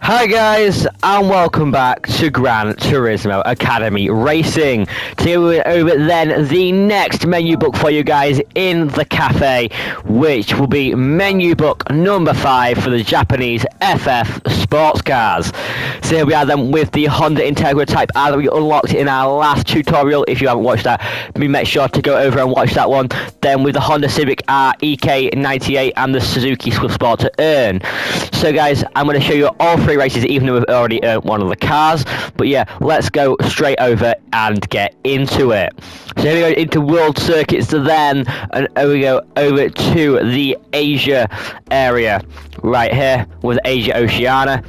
Hi guys, and welcome back to Gran Turismo Academy Racing. Today we're over then the next menu book for you guys in the cafe, which will be menu book number 5 for the Japanese FF sports cars. So here we are then with the Honda Integra Type R that we unlocked in our last tutorial. If you haven't watched that, make sure to go over and watch that one. Then with the Honda Civic R EK98 and the Suzuki Swift Sport to earn. So guys, I'm going to show you all 3 races, even though we've already earned one of the cars. But yeah, let's go straight over and get into it. So here we go into World Circuits then, and we go over to the Asia area right here with Asia Oceania.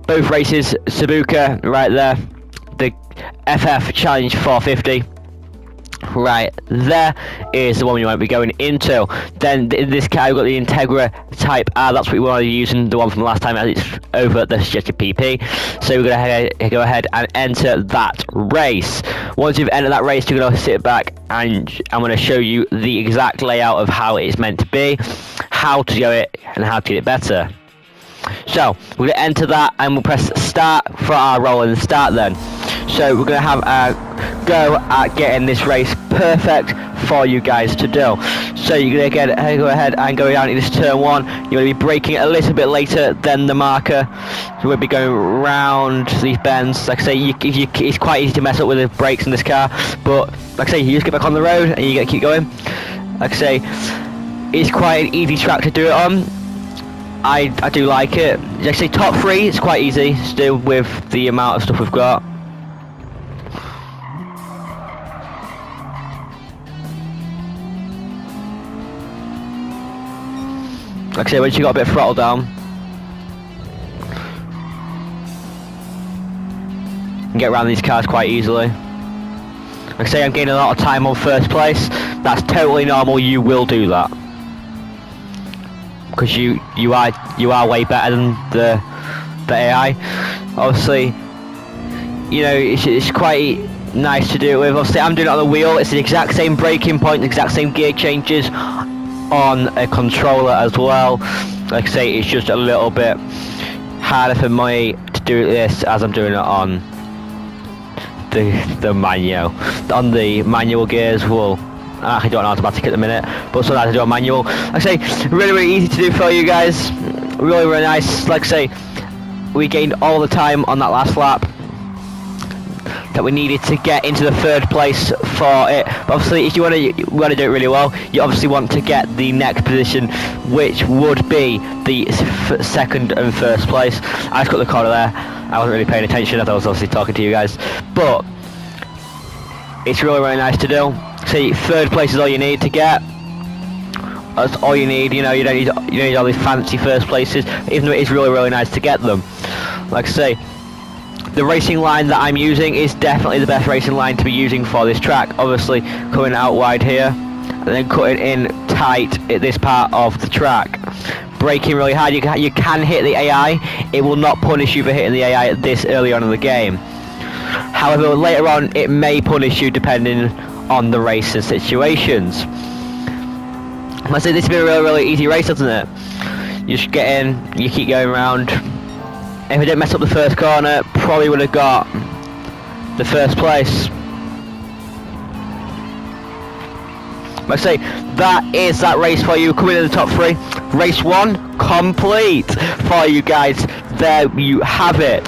Both races, Suzuka right there, the FF Challenge 450. Right there is the one we won't be going into. Then in this car we've got the Integra Type R. That's what we wanted to use, and the one from last time as it's over the GT. So we're going to go ahead and enter that race. Once you've entered that race, you're going to sit back and I'm going to show you the exact layout of how it's meant to be, how to do it, and how to get it better. So we're going to enter that and we'll press start for our roll and start then. So we're going to have a go at getting this race perfect for you guys to do. So you're going to go ahead and go down into this turn 1. You're going to be braking a little bit later than the marker. So we'll be going round these bends. Like I say, it's quite easy to mess up with the brakes in this car, but like I say, you just get back on the road and you get to keep going. Like I say, it's quite an easy track to do it on. I do like it. Like I say, top 3, it's quite easy still with the amount of stuff we've got. Like I say, once you got a bit of throttle down, you can get around these cars quite easily. Like I say, I'm gaining a lot of time on first place. That's totally normal. You will do that because you are way better than the AI. Obviously, you know, it's quite nice to do it with. Obviously, I'm doing it on the wheel. It's the exact same braking point, the exact same gear changes on a controller as well. Like I say, it's just a little bit harder for me to do this as I'm doing it on the manual. On the manual gears, well, I actually do it on automatic at the minute, but sometimes I do it on manual. Like I say, really easy to do for you guys. Really nice. Like I say, we gained all the time on that last lap that we needed to get into the 3rd place for it. But obviously, if you want to do it really well, you obviously want to get the next position, which would be the 2nd and 1st place. I just got the corner there. I wasn't really paying attention as I was obviously talking to you guys, but it's really nice to do. See, 3rd place is all you need to get. That's all you need. You know, you don't need all these fancy 1st places, even though it is really nice to get them. Like I say, the racing line that I'm using is definitely the best racing line to be using for this track. Obviously, coming out wide here, and then cutting in tight at this part of the track. Braking really hard. You can hit the AI. It will not punish you for hitting the AI this early on in the game. However, later on, it may punish you depending on the race and situations. Let's say this has been a really easy race, hasn't it? You just get in, you keep going around. If I didn't mess up the 1st corner, probably would have got the 1st place. Like I say, that is that race for you. Coming in the top 3. Race 1 complete for you guys. There you have it.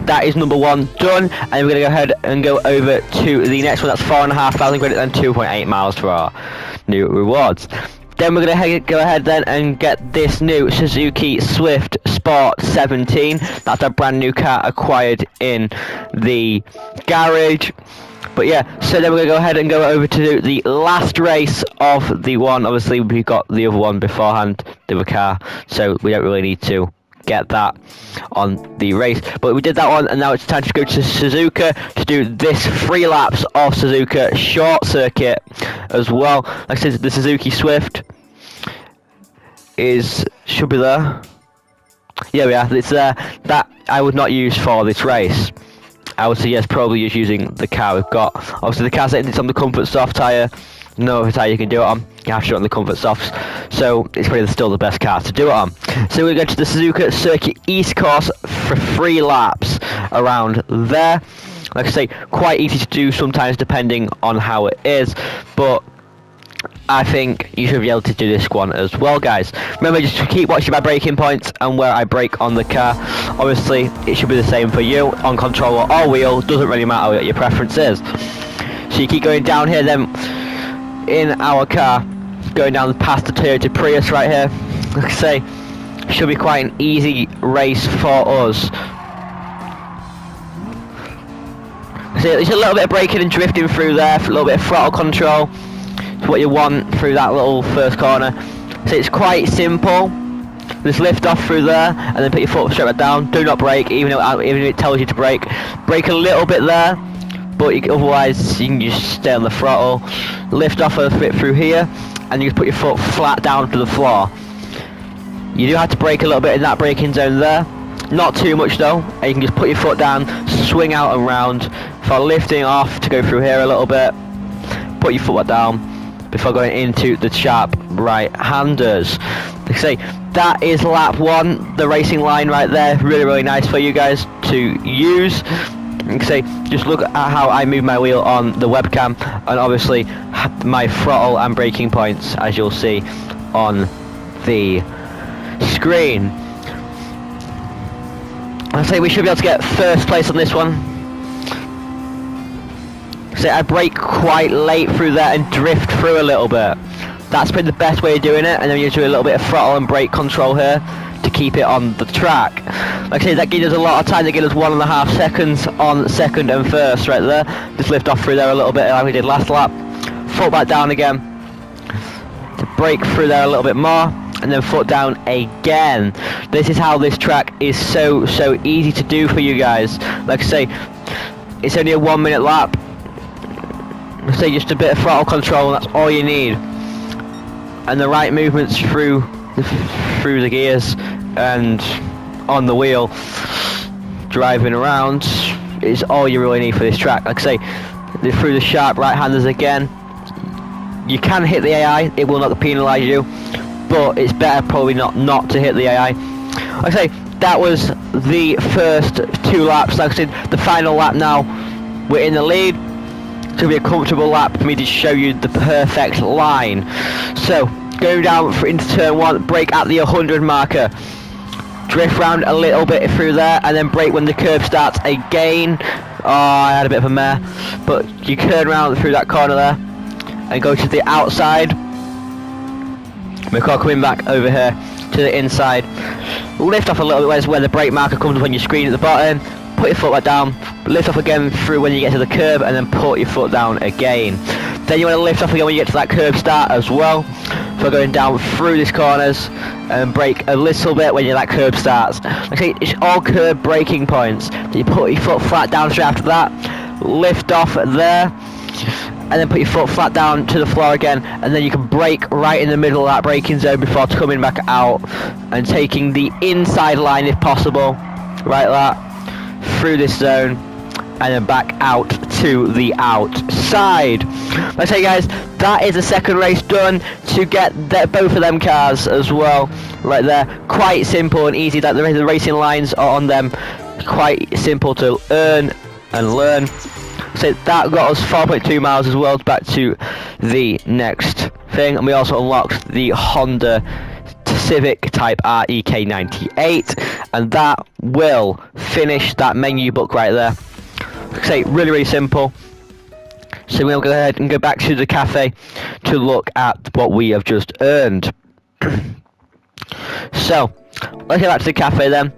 That is number 1 done, and we're going to go ahead and go over to the next one. That's 4,500 credit and 2.8 miles for our new rewards. Then we're going to go ahead then and get this new Suzuki Swift Sport 17. That's a brand new car acquired in the garage. But yeah, so then we're going to go ahead and go over to the last race of the one. Obviously, we got the other one beforehand, the other car, so we don't really need to get that on the race, but we did that one, and now it's time to go to Suzuka to do this 3 laps of Suzuka short circuit as well. Like I said, the Suzuki Swift should be there. Yeah, we are. It's there. That I would not use for this race. I would suggest probably just using the car we've got. Obviously, the car's it's on the Comfort soft tyre, no other tyre you can do it on. You have to do it on the Comfort Softs, so it's probably still the best car to do it on. So we're going to the Suzuka Circuit East course for 3 laps around there. Like I say, quite easy to do sometimes depending on how it is, but I think you should be able to do this one as well, guys. Remember, just to keep watching my braking points and where I brake on the car. Obviously, it should be the same for you on controller or wheel. Doesn't really matter what your preference is. So you keep going down here, then in our car, going down past the Toyota Prius right here. Like I say, should be quite an easy race for us. So there's a little bit of braking and drifting through there, a little bit of throttle control. It's what you want through that little first corner. So it's quite simple. Just lift off through there and then put your foot straight back down. Do not brake, even if it tells you to brake. Brake a little bit there, but otherwise you can just stay on the throttle. Lift off a bit through here, and you just put your foot flat down to the floor. You do have to brake a little bit in that braking zone there. Not too much though, and you can just put your foot down, swing out and round. For lifting off to go through here a little bit, put your foot down before going into the sharp right-handers. Like I say, that is lap 1, the racing line right there. Really nice for you guys to use. Like I say, just look at how I move my wheel on the webcam, and obviously my throttle and braking points, as you'll see on the screen. I say we should be able to get first place on this one. So I brake quite late through there and drift through a little bit. That's been the best way of doing it, and then you do a little bit of throttle and brake control here to keep it on the track. Like I say, that gives us a lot of time. That gives us 1.5 seconds on second and first right there. Just lift off through there a little bit like we did last lap. Foot back down again. To brake through there a little bit more, and then foot down again. This is how this track is so easy to do for you guys. Like I say, it's only a 1 minute lap. Say just a bit of throttle control, that's all you need, and the right movements through the gears and on the wheel, driving around, is all you really need for this track. Like I say, through the sharp right-handers again. You can hit the AI, it will not penalise you, but it's better probably not to hit the AI. Like I say, that was the first 2 laps. Like I said, the final lap now, we're in the lead. It's going to be a comfortable lap for me to show you the perfect line. So, going down into turn 1, brake at the 100 marker. Drift round a little bit through there, and then brake when the curve starts again. Oh, I had a bit of a mare. But you turn around through that corner there, and go to the outside. Before coming back over here to the inside. Lift off a little bit where the brake marker comes up on your screen at the bottom. Put your foot back down, lift off again through when you get to the curb, and then put your foot down again. Then you want to lift off again when you get to that curb start as well. So going down through these corners, and brake a little bit when that curb starts. Like I say, it's all curb braking points. You put your foot flat down straight after that, lift off there, and then put your foot flat down to the floor again, and then you can brake right in the middle of that braking zone before coming back out and taking the inside line if possible, right that. Through this zone and then back out to the outside. Let's say, guys, that is the second race done to get both of them cars as well right there. Quite simple and easy. That the racing lines are on them, quite simple to earn and learn. So that got us 4.2 miles as well back to the next thing, and we also unlocked the Honda Civic Type R EK98, and that will finish that menu book right there. Like I say, really simple. So we'll go ahead and go back to the cafe to look at what we have just earned. So let's go back to the cafe then,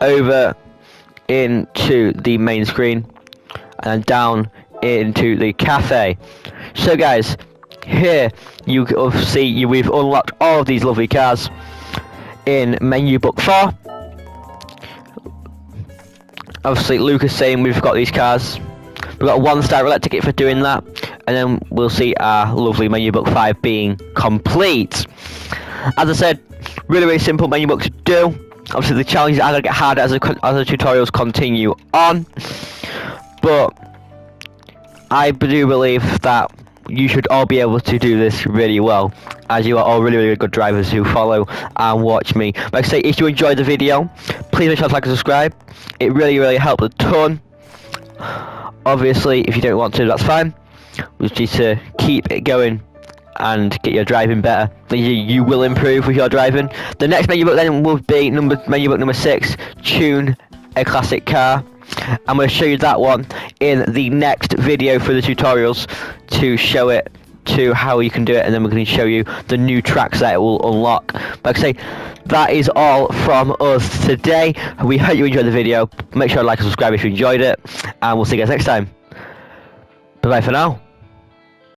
over into the main screen and down into the cafe. So guys, here you can see we've unlocked all of these lovely cars in menu book 4. Obviously Lucas saying we've got these cars. We've got a 1-star roulette ticket for doing that, and then we'll see our lovely menu book 5 being complete. As I said, really simple menu book to do. Obviously the challenges are going to get harder as the tutorials continue on, but I do believe that you should all be able to do this really well, as you are all really, really good drivers who follow and watch me. Like I say, if you enjoyed the video, please make sure to like and subscribe. It really, really helps a ton. Obviously, if you don't want to, that's fine. We just need to keep it going and get your driving better. You will improve with your driving. The next menu book then will be menu book number 6, tune a classic car. I'm going to show you that one in the next video for the tutorials, to show it to how you can do it, and then we're going to show you the new tracks that it will unlock. Like I say, that is all from us today. We hope you enjoyed the video. Make sure to like and subscribe if you enjoyed it, and we'll see you guys next time. Bye bye for now.